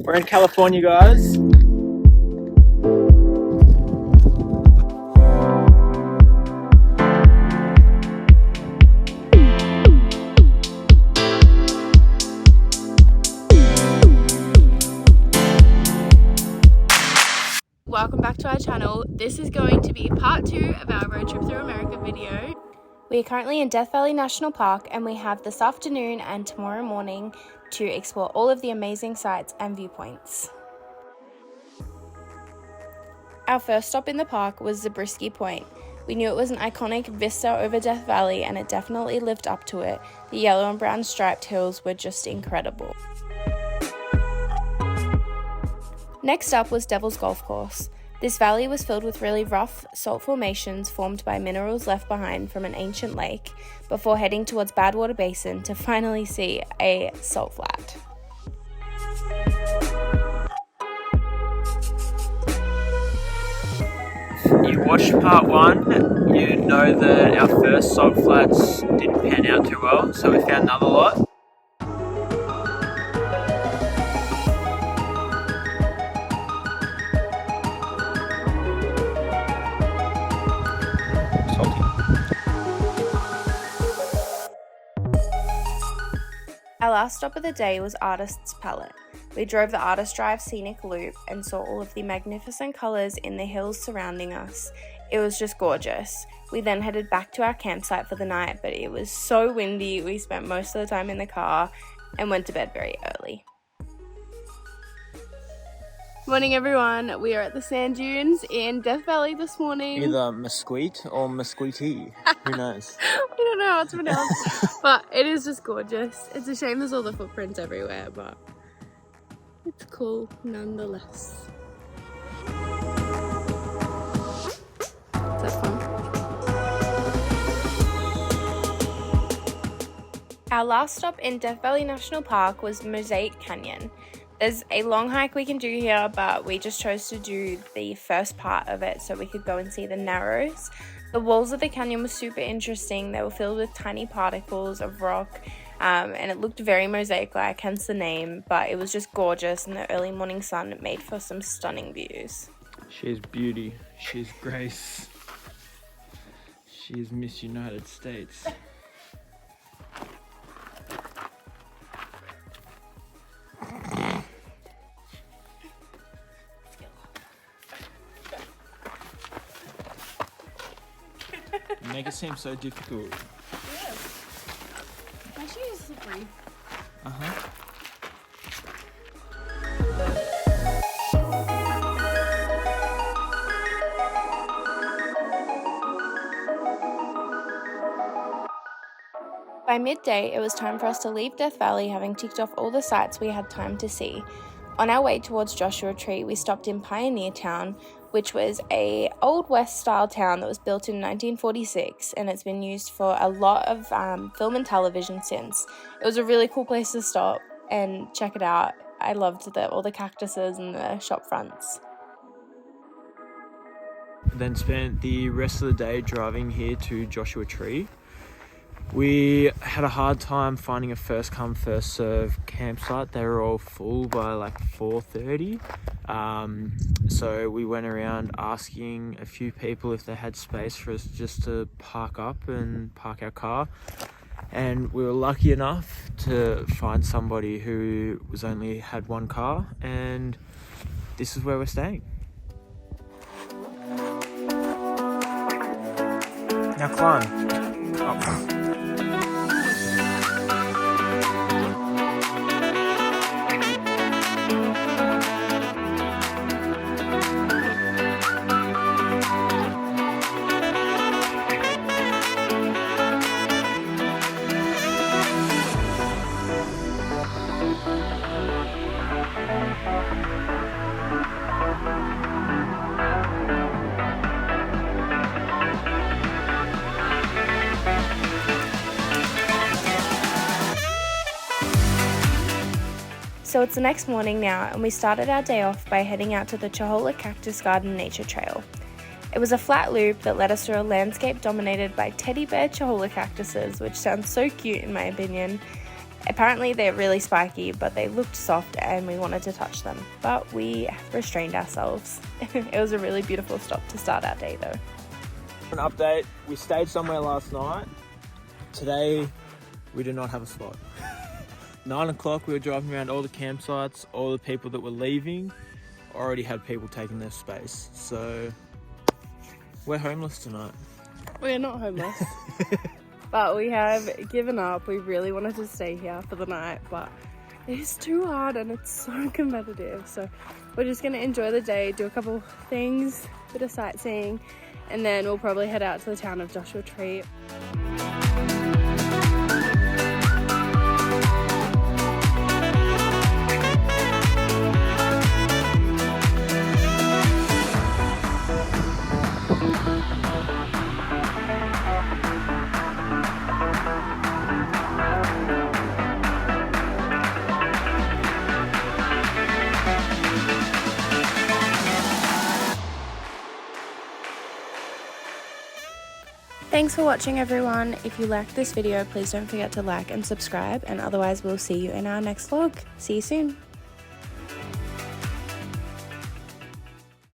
We're in California, guys. Welcome back to our channel. This is going to be part 2 of our road trip through America video. We are currently in Death Valley National Park and we have this afternoon and tomorrow morning to explore all of the amazing sights and viewpoints. Our first stop in the park was Zabriski Point. We knew it was an iconic vista over Death Valley and it definitely lived up to it. The yellow and brown striped hills were just incredible. Next up was Devil's Golf Course. This valley was filled with really rough salt formations formed by minerals left behind from an ancient lake before heading towards Badwater Basin to finally see a salt flat. You watched part 1, you know that our first salt flats didn't pan out too well, so we found another lot. Our last stop of the day was Artist's Pallet. We drove the Artist Drive scenic loop and saw all of the magnificent colours in the hills surrounding us. It was just gorgeous. We then headed back to our campsite for the night, but it was so windy we spent most of the time in the car and went to bed very early. Morning everyone, we are at the sand dunes in Death Valley this morning. Either Mesquite or Mesquite, who knows? We don't know how it's pronounced, but it is just gorgeous. It's a shame there's all the footprints everywhere, but it's cool nonetheless. Is that fun? Our last stop in Death Valley National Park was Mosaic Canyon. There's a long hike we can do here, but we just chose to do the first part of it so we could go and see the narrows. The walls of the canyon were super interesting. They were filled with tiny particles of rock, and it looked very mosaic-like, hence the name, but it was just gorgeous, and the early morning sun made for some stunning views. She's beauty, she's grace, she's Miss United States. You make it seem so difficult. Yes. My shoe is slippery. By midday, it was time for us to leave Death Valley, having ticked off all the sites we had time to see. On our way towards Joshuatree, we stopped in Pioneer Town, which was a Old West style town that was built in 1946, and it's been used for a lot of film and television since. It was a really cool place to stop and check it out. I loved all the cactuses and the shop fronts. Then spent the rest of the day driving here to Joshuatree. We had a hard time finding a first come first serve campsite. They were all full by like 4:30. So we went around asking a few people if they had space for us just to park up and park our car. And we were lucky enough to find somebody who only had one car, and this is where we're staying. Now climb. Oh. So it's the next morning now, and we started our day off by heading out to the Cholla Cactus Garden Nature Trail. It was a flat loop that led us through a landscape dominated by teddy bear Cholla cactuses, which sounds so cute in my opinion. Apparently they're really spiky, but they looked soft and we wanted to touch them, but we restrained ourselves. It was a really beautiful stop to start our day though. An update, we stayed somewhere last night. Today we do not have a spot. 9 o'clock we were driving around all the campsites. All the people that were leaving already had people taking their space, so we're homeless tonight. We're not homeless. But we have given up. We really wanted to stay here for the night, but it's too hard and it's so competitive. So we're just going to enjoy the day, do a couple things, bit of sightseeing, and then we'll probably head out to the town of Joshuatree. Thanks for watching everyone. If you liked this video, please don't forget to like and subscribe, and otherwise we'll see you in our next vlog. See you soon.